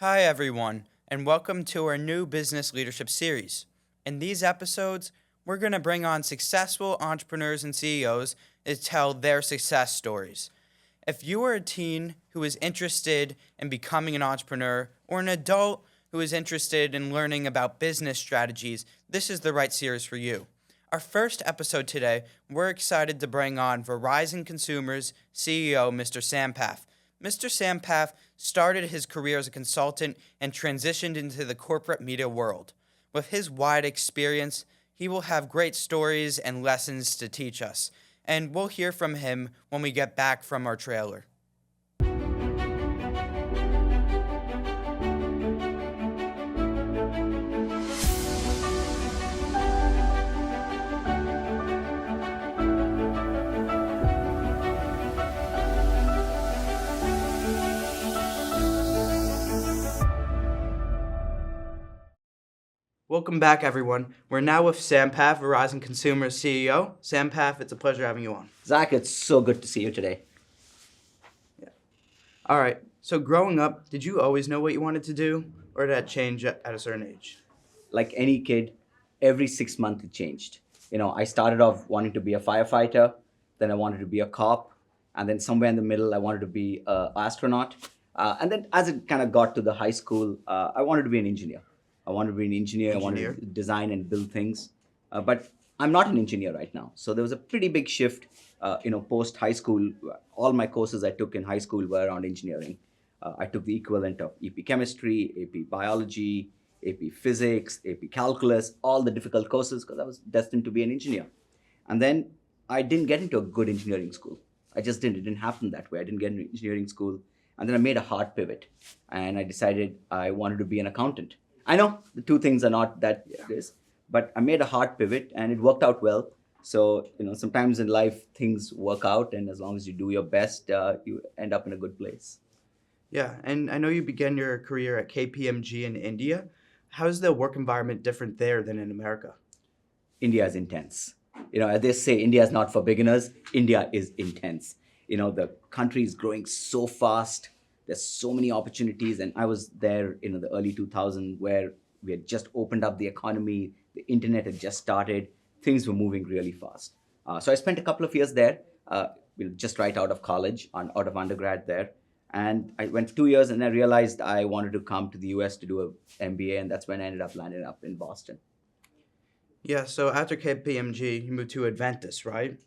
Hi, everyone, and welcome to our new business leadership series. In these episodes, we're going to bring on successful entrepreneurs and CEOs to tell their success stories. If you are a teen who is interested in becoming an entrepreneur or an adult who is interested in learning about business strategies, this is the right series for you. Our first episode today, we're excited to bring on Verizon Consumer's CEO, Mr. Sampath. Mr. Sampath started his career as a consultant and transitioned into the corporate media world. With his wide experience, he will have great stories and lessons to teach us, and we'll hear from him when we get back from our trailer. Welcome back, everyone. We're now with Sampath, Verizon Consumer CEO. Sampath, it's a pleasure having you on. Zach, it's so good to see you today. All right. So growing up, did you always know what you wanted to do, or did that change at a certain age? Like any kid, every 6 months it changed. I started off wanting to be a firefighter, then I wanted to be a cop, and then somewhere in the middle, I wanted to be an astronaut. And then as it kind of got to the high school, I wanted to be an engineer. I wanted to be an engineer. I wanted to design and build things. But I'm not an engineer right now. So there was a pretty big shift, post high school. All my courses I took in high school were around engineering. I took the equivalent of EP chemistry, AP biology, AP physics, AP calculus, all the difficult courses because I was destined to be an engineer. And then I didn't get into a good engineering school. I just didn't. It didn't happen that way. I didn't get into engineering school. And then I made a hard pivot and I decided I wanted to be an accountant. I know the two things are not that this, but I made a hard pivot and it worked out well. So, sometimes in life things work out, and as long as you do your best, you end up in a good place. Yeah, and I know you began your career at KPMG in India. How is the work environment different there than in America? India is intense. As they say, India is not for beginners. India is intense. The country is growing so fast. There's so many opportunities, and I was there in the early 2000s where we had just opened up the economy, the internet had just started, things were moving really fast. So I spent a couple of years there, just right out of college, out of undergrad there, and I went 2 years, and I realized I wanted to come to the US to do an MBA, and that's when I ended up landing up in Boston. Yeah, so after KPMG, you moved to Adventus, right?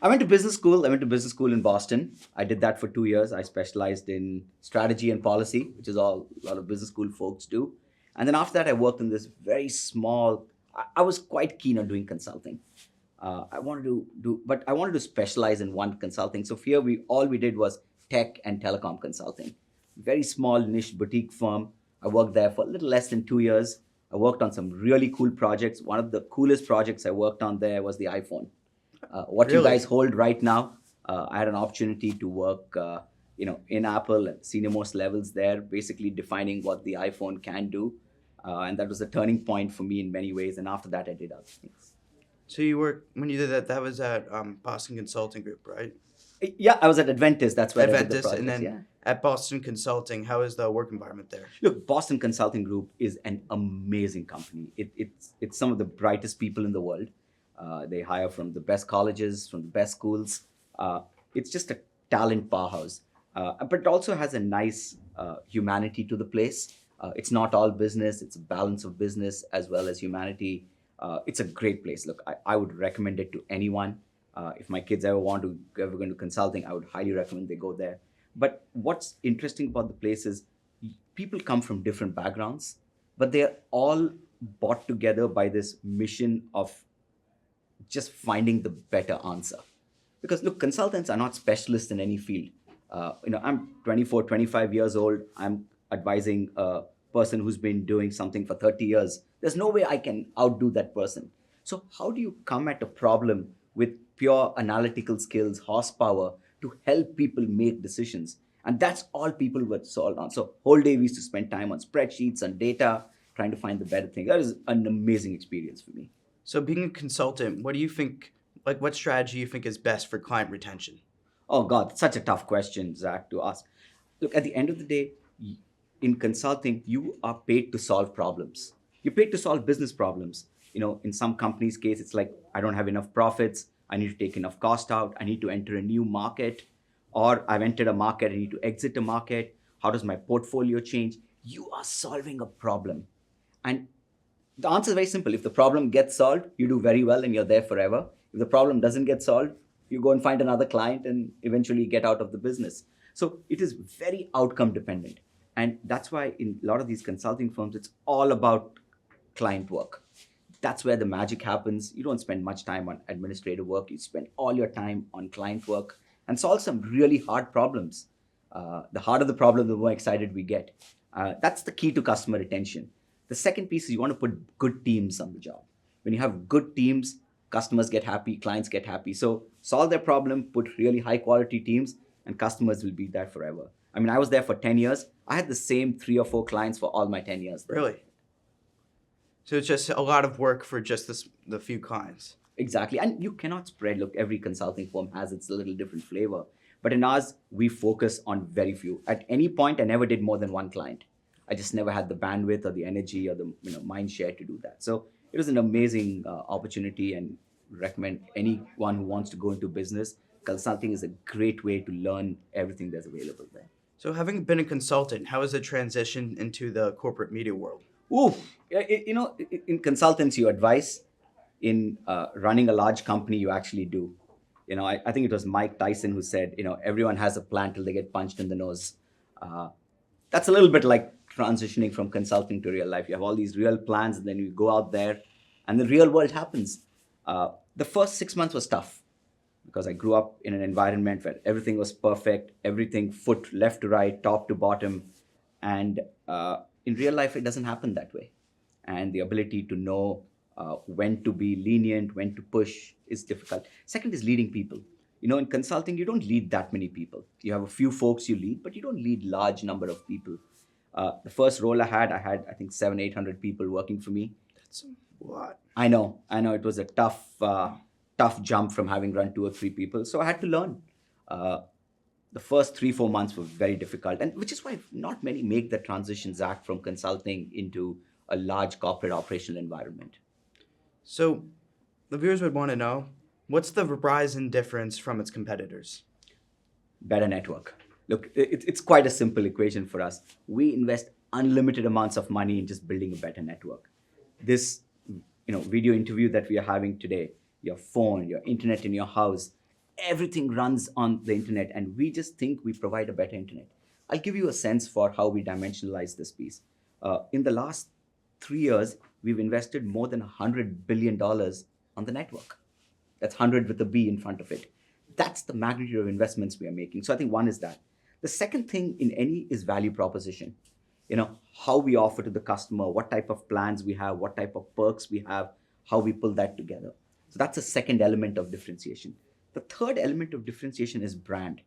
I went to business school. I went to business school in Boston. I did that for 2 years. I specialized in strategy and policy, which is all a lot of business school folks do. And then after that, I worked in this very small. I was quite keen on doing consulting. But I wanted to specialize in one consulting. So here, all we did was tech and telecom consulting. Very small niche boutique firm. I worked there for a little less than 2 years. I worked on some really cool projects. One of the coolest projects I worked on there was the iPhone. What Really? you guys hold right now, I had an opportunity to work, in Apple at senior most levels there, basically defining what the iPhone can do, and that was a turning point for me in many ways. And after that, I did other things. So you worked, when you did that, that was at Boston Consulting Group, right? Yeah, I was at Adventus. That's where I did the Adventus, projects. and then Yeah. at Boston Consulting, how is the work environment there? Look, Boston Consulting Group is an amazing company. It's some of the brightest people in the world. They hire from the best colleges, from the best schools. It's just a talent powerhouse. But it also has a nice humanity to the place. It's not all business. It's a balance of business as well as humanity. It's a great place. Look, I would recommend it to anyone. If my kids ever go into consulting, I would highly recommend they go there. But what's interesting about the place is people come from different backgrounds, but they're all brought together by this mission of just finding the better answer. Because look, consultants are not specialists in any field. I'm 24, 25 years old. I'm advising a person who's been doing something for 30 years. There's no way I can outdo that person. So how do you come at a problem with pure analytical skills, horsepower, to help people make decisions? And that's all people were sold on. So whole day we used to spend time on spreadsheets and data, trying to find the better thing. That is an amazing experience for me. So being a consultant, what do you think, what strategy you think is best for client retention? Oh God, such a tough question, Zach, to ask. Look, at the end of the day, in consulting, you are paid to solve problems. You're paid to solve business problems. In some companies' case, it's like, I don't have enough profits. I need to take enough cost out. I need to enter a new market, or I've entered a market. I need to exit a market. How does my portfolio change? You are solving a problem, and the answer is very simple. If the problem gets solved, you do very well and you're there forever. If the problem doesn't get solved, you go and find another client and eventually get out of the business. So it is very outcome dependent. And that's why in a lot of these consulting firms, it's all about client work. That's where the magic happens. You don't spend much time on administrative work. You spend all your time on client work and solve some really hard problems. The harder the problem, the more excited we get. That's the key to customer retention. The second piece is you want to put good teams on the job. When you have good teams, customers get happy, clients get happy. So solve their problem, put really high quality teams, and customers will be there forever. I mean, I was there for 10 years. I had the same 3 or 4 clients for all my 10 years there. Really? So it's just a lot of work for just the few clients. Exactly. And you cannot spread. Look, every consulting firm has its little different flavor. But in ours, we focus on very few. At any point, I never did more than one client. I just never had the bandwidth or the energy or the mind share to do that. So it was an amazing opportunity, and recommend anyone who wants to go into business. Consulting is a great way to learn everything that's available there. So having been a consultant, how has the transition into the corporate media world? Ooh, in consultants, you advise. In running a large company, you actually do. I think it was Mike Tyson who said, everyone has a plan till they get punched in the nose. That's a little bit like transitioning from consulting to real life. You have all these real plans, and then you go out there and the real world happens. The first 6 months was tough because I grew up in an environment where everything was perfect, everything foot left to right, top to bottom. And in real life, it doesn't happen that way. And the ability to know when to be lenient, when to push is difficult. Second is leading people. In consulting, you don't lead that many people. You have a few folks you lead, but you don't lead large number of people. The first role I had, I think 700-800 people working for me. That's a lot. I know. It was a tough jump from having run 2 or 3 people. So I had to learn. The first 3-4 months were very difficult, and which is why not many make the transition, Zach, from consulting into a large corporate operational environment. So the viewers would want to know, what's the Verizon difference from its competitors? Better network. Look, it's quite a simple equation for us. We invest unlimited amounts of money in just building a better network. This, video interview that we are having today, your phone, your internet in your house, everything runs on the internet, and we just think we provide a better internet. I'll give you a sense for how we dimensionalize this piece. In the last 3 years, we've invested more than $100 billion on the network. That's 100 with a B in front of it. That's the magnitude of investments we are making. So I think one is that. The second thing in any is value proposition. How we offer to the customer, what type of plans we have, what type of perks we have, how we pull that together. So that's a second element of differentiation. The third element of differentiation is brand.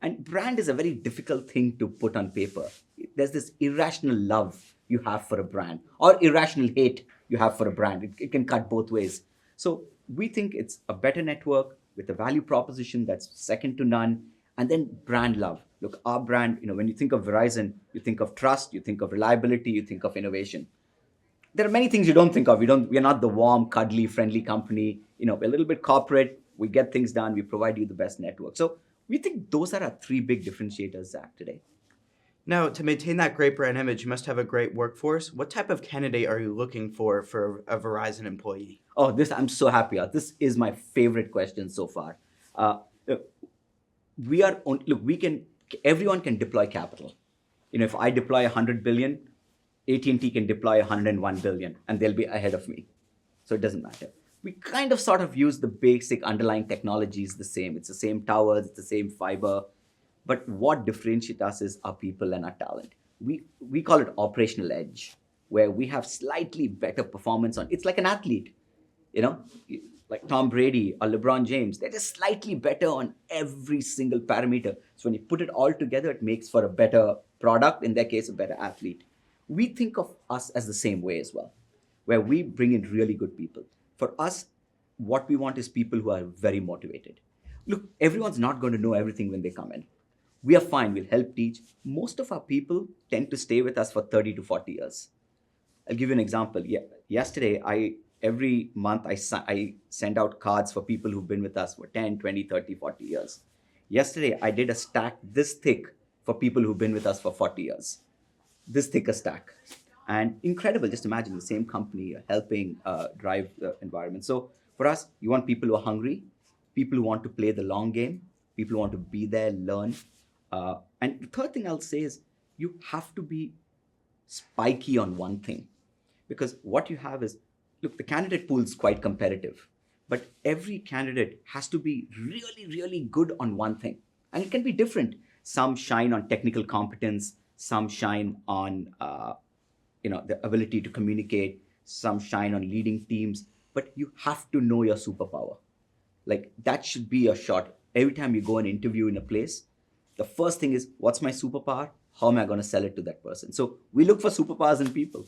And brand is a very difficult thing to put on paper. There's this irrational love you have for a brand, or irrational hate you have for a brand. It can cut both ways. So we think it's a better network with a value proposition that's second to none, and then brand love. Look, our brand, when you think of Verizon, you think of trust, you think of reliability, you think of innovation. There are many things you don't think of. We're not the warm, cuddly, friendly company. We're a little bit corporate. We get things done. We provide you the best network. So we think those are our 3 big differentiators, Zach, today. Now, to maintain that great brand image, you must have a great workforce. What type of candidate are you looking for a Verizon employee? Oh, I'm so happy. This is my favorite question so far. Everyone can deploy capital. If I deploy 100 billion, AT&T can deploy 101 billion, and they'll be ahead of me. So it doesn't matter. We kind of sort of use the basic underlying technologies the same. It's the same towers, it's the same fiber. But what differentiates us is our people and our talent. We call it operational edge, where we have slightly better performance on. It's like an athlete, like Tom Brady or LeBron James. They're just slightly better on every single parameter. So when you put it all together, it makes for a better product, in their case, a better athlete. We think of us as the same way as well, where we bring in really good people. For us, what we want is people who are very motivated. Look, everyone's not going to know everything when they come in. We are fine, we'll help teach. Most of our people tend to stay with us for 30 to 40 years. I'll give you an example. Yesterday, every month I send out cards for people who've been with us for 10, 20, 30, 40 years. Yesterday, I did a stack this thick for people who've been with us for 40 years. This thicker stack. And incredible, just imagine the same company helping drive the environment. So for us, you want people who are hungry, people who want to play the long game, people who want to be there, learn. And the third thing I'll say is you have to be spiky on one thing. Because what you have is, look, the candidate pool is quite competitive, but every candidate has to be really, really good on one thing. And it can be different. Some shine on technical competence, some shine on the ability to communicate, some shine on leading teams, but you have to know your superpower. Like that should be your shot. Every time you go and interview in a place, the first thing is, what's my superpower? How am I going to sell it to that person? So we look for superpowers in people.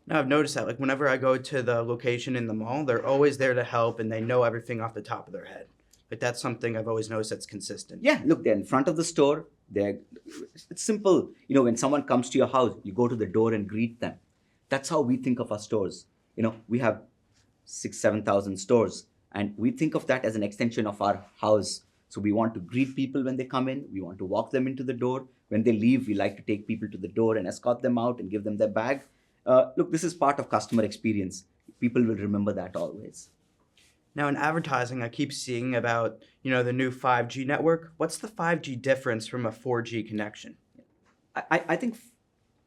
Now, I've noticed that, like, whenever I go to the location in the mall, they're always there to help and they know everything off the top of their head. Like, that's something I've always noticed that's consistent. Yeah, look, they're in front of the store. It's simple. When someone comes to your house, you go to the door and greet them. That's how we think of our stores. We have 7,000 stores, and we think of that as an extension of our house. So we want to greet people when they come in. We want to walk them into the door. When they leave, we like to take people to the door and escort them out and give them their bag. Look, this is part of customer experience. People will remember that always. Now, in advertising, I keep seeing about, the new 5G network. What's the 5G difference from a 4G connection? I think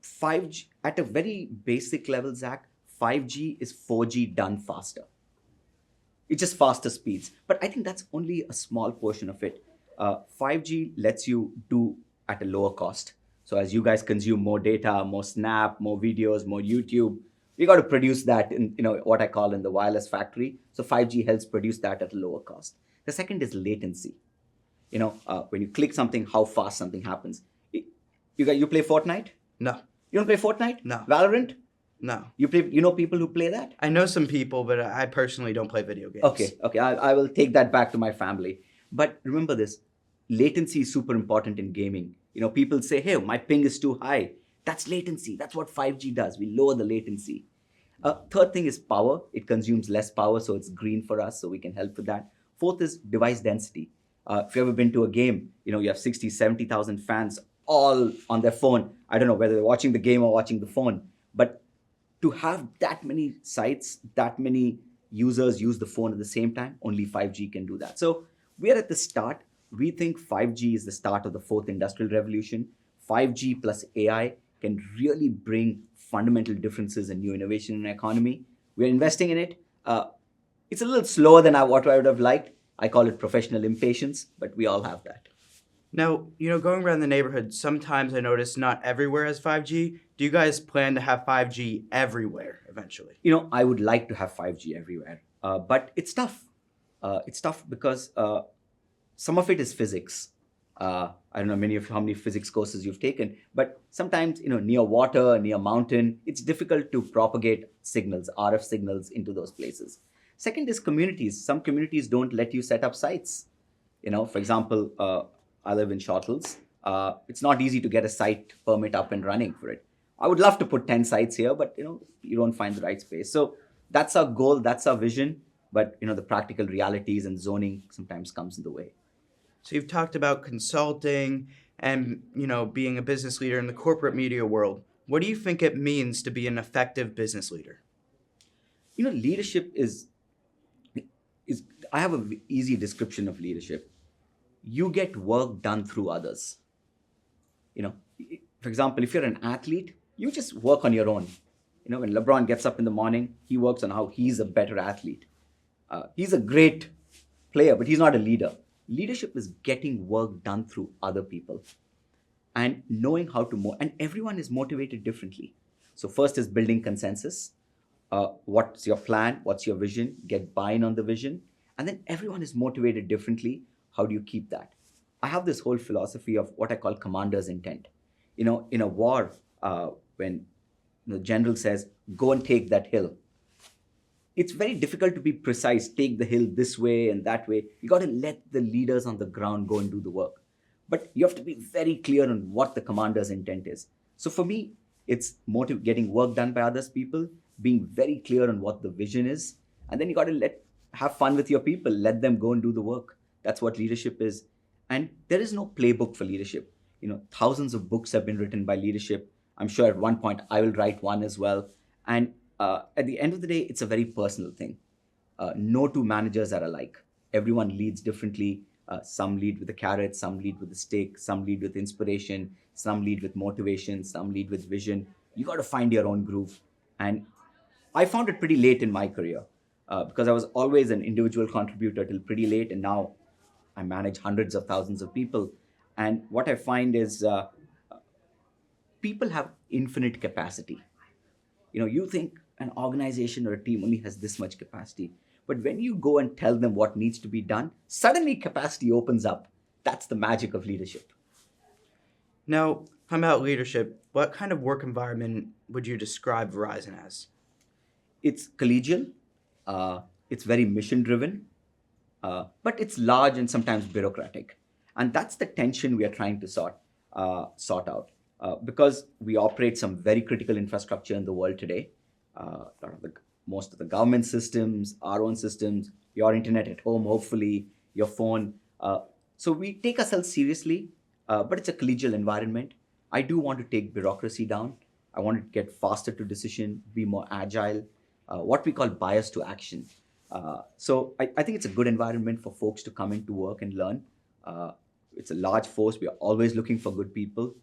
5G, at a very basic level, Zach, 5G is 4G done faster. It's just faster speeds. But I think that's only a small portion of it. 5G lets you do at a lower cost. So as you guys consume more data, more Snap, more videos, more YouTube, we got to produce that in what I call in the wireless factory. So 5G helps produce that at a lower cost. The second is latency. When you click something, how fast something happens. You play Fortnite? No. You don't play Fortnite? No. Valorant? No. You know people who play that? I know some people, but I personally don't play video games. Okay. I will take that back to my family. But remember this, latency is super important in gaming. People say, hey, my ping is too high. That's latency. That's what 5G does. We lower the latency. Third thing is power. It consumes less power, so it's green for us, so we can help with that. Fourth is device density. If you've ever been to a game, you have 60, 70,000 fans all on their phone. I don't know whether they're watching the game or watching the phone. But to have that many sites, that many users use the phone at the same time, only 5G can do that. So we're at the start. We think 5G is the start of the fourth industrial revolution. 5G plus AI can really bring fundamental differences and new innovation in the economy. We're investing in it. It's a little slower than what I would have liked. I call it professional impatience, but we all have that. Now, going around the neighborhood, sometimes I notice not everywhere has 5G. Do you guys plan to have 5G everywhere eventually? I would like to have 5G everywhere, but it's tough. It's tough because some of it is physics. I don't know how many physics courses you've taken, but sometimes, near water, near mountain, it's difficult to propagate signals, RF signals into those places. Second is communities. Some communities don't let you set up sites. For example, I live in Shortles. It's not easy to get a site permit up and running for it. I would love to put 10 sites here, but you don't find the right space. So that's our goal, that's our vision, but the practical realities and zoning sometimes comes in the way. So you've talked about consulting and, being a business leader in the corporate media world. What do you think it means to be an effective business leader? Leadership is I have an easy description of leadership. You get work done through others. For example, if you're an athlete, you just work on your own. When LeBron gets up in the morning, he works on how he's a better athlete. He's a great player, but he's not a leader. Leadership is getting work done through other people and knowing how to and everyone is motivated differently. So first is building consensus. What's your plan? What's your vision? Get buy-in on the vision. And then everyone is motivated differently. How do you keep that? I have this whole philosophy of what I call commander's intent. In a war, when the general says, go and take that hill, it's very difficult to be precise, take the hill this way and that way. You got to let the leaders on the ground go and do the work. But you have to be very clear on what the commander's intent is. So for me, it's getting work done by others people, being very clear on what the vision is, and then you got to have fun with your people, let them go and do the work. That's what leadership is. And there is no playbook for leadership. Thousands of books have been written by leadership. I'm sure at one point I will write one as well. And at the end of the day, it's a very personal thing. No two managers are alike. Everyone leads differently. Some lead with the carrot, some lead with the stick, some lead with inspiration, some lead with motivation, some lead with vision. You got to find your own groove. And I found it pretty late in my career because I was always an individual contributor till pretty late. And now I manage hundreds of thousands of people. And what I find is people have infinite capacity. You think an organization or a team only has this much capacity, but when you go and tell them what needs to be done, suddenly capacity opens up. That's the magic of leadership. Now, talking about leadership, what kind of work environment would you describe Verizon as? It's collegial, it's very mission driven, but it's large and sometimes bureaucratic. And that's the tension we are trying to sort out. Because we operate some very critical infrastructure in the world today. Most of the government systems, our own systems, your internet at home, hopefully, your phone. So we take ourselves seriously, but it's a collegial environment. I do want to take bureaucracy down. I want to get faster to decision, be more agile, what we call bias to action. So I think it's a good environment for folks to come into work and learn. It's a large force. We are always looking for good people.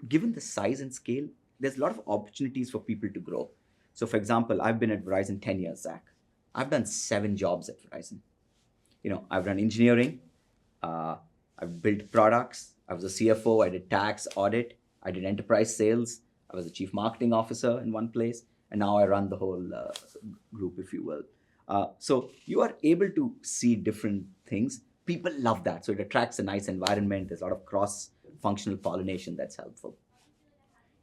Given the size and scale, there's a lot of opportunities for people to grow. So, for example, I've been at Verizon 10 years, Zach. I've done 7 jobs at Verizon. I've run engineering. I've built products. I was a CFO. I did tax, audit. I did enterprise sales. I was a chief marketing officer in one place. And now I run the whole group, if you will. So you are able to see different things. People love that. So it attracts a nice environment. There's a lot of cross-functional pollination that's helpful.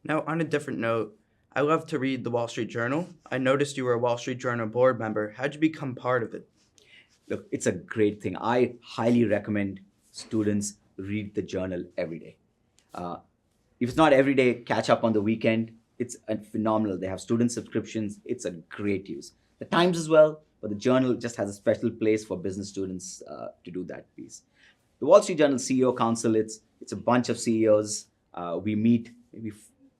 Now, on a different note, I love to read the Wall Street Journal. I noticed you were a Wall Street Journal board member. How'd you become part of it? Look, it's a great thing. I highly recommend students read the journal every day. If it's not every day, catch up on the weekend. It's phenomenal. They have student subscriptions. It's a great use. The Times as well, but the journal just has a special place for business students to do that piece. The Wall Street Journal CEO Council, it's a bunch of CEOs. We meet maybe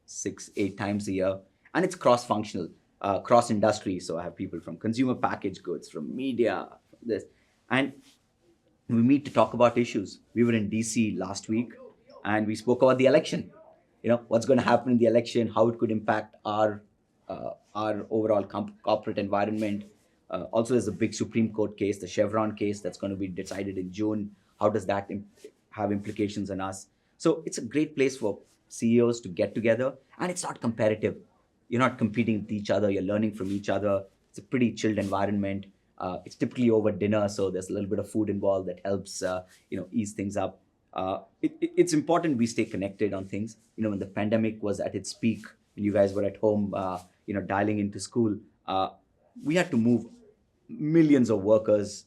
6-8 times a year, and it's cross-functional, cross-industry. So I have people from consumer packaged goods, from media, from this, and we meet to talk about issues. We were in DC last week, and we spoke about the election. What's going to happen in the election, how it could impact our overall corporate environment. Also, there's a big Supreme Court case, the Chevron case, that's going to be decided in June. How does that have implications on us? So it's a great place for CEOs to get together, and it's not competitive. You're not competing with each other. You're learning from each other. It's a pretty chilled environment. It's typically over dinner, so there's a little bit of food involved that helps ease things up. It's important we stay connected on things. When the pandemic was at its peak, when you guys were at home, dialing into school, we had to move millions of workers,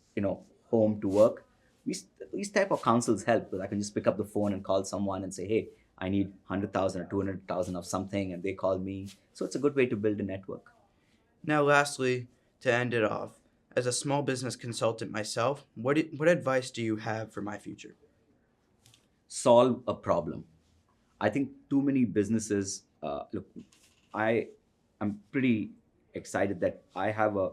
home to work. These type of councils help, because I can just pick up the phone and call someone and say, hey, I need 100,000 or 200,000 of something, and they call me. So it's a good way to build a network. Now, lastly, to end it off, as a small business consultant myself, what advice do you have for my future? Solve a problem. I think too many businesses, look, I'm pretty excited that I have a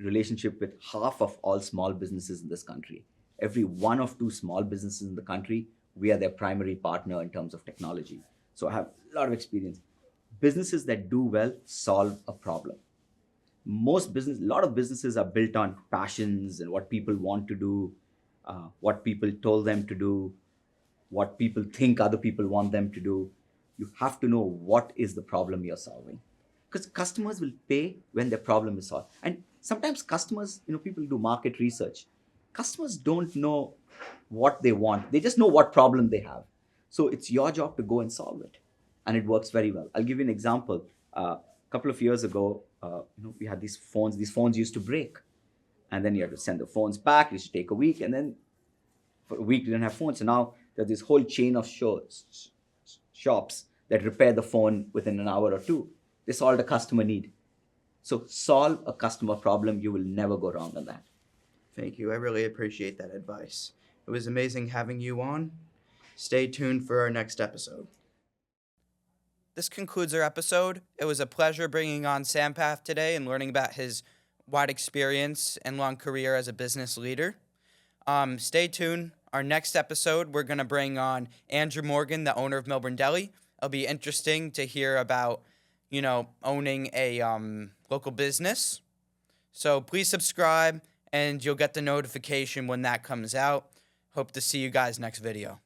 relationship with half of all small businesses in this country. Every one of 2 small businesses in the country, we are their primary partner in terms of technology. So I have a lot of experience. Businesses that do well solve a problem. A lot of businesses are built on passions and what people want to do, what people told them to do, what people think other people want them to do. You have to know what is the problem you're solving, because customers will pay when their problem is solved. And sometimes customers, people do market research. Customers don't know what they want. They just know what problem they have. So it's your job to go and solve it. And it works very well. I'll give you an example. A couple of years ago, we had these phones. These phones used to break. And then you had to send the phones back. It used to take a week. And then For a week, we didn't have phones. So now there's this whole chain of shops that repair the phone within an hour or two. They solved a customer need. So solve a customer problem. You will never go wrong on that. Thank you. I really appreciate that advice. It was amazing having you on. Stay tuned for our next episode. This concludes our episode. It was a pleasure bringing on Sampath today and learning about his wide experience and long career as a business leader. Stay tuned. Our next episode, we're going to bring on Andrew Morgan, the owner of Melbourne Deli. It'll be interesting to hear about, owning a local business. So please subscribe, and you'll get the notification when that comes out. Hope to see you guys next video.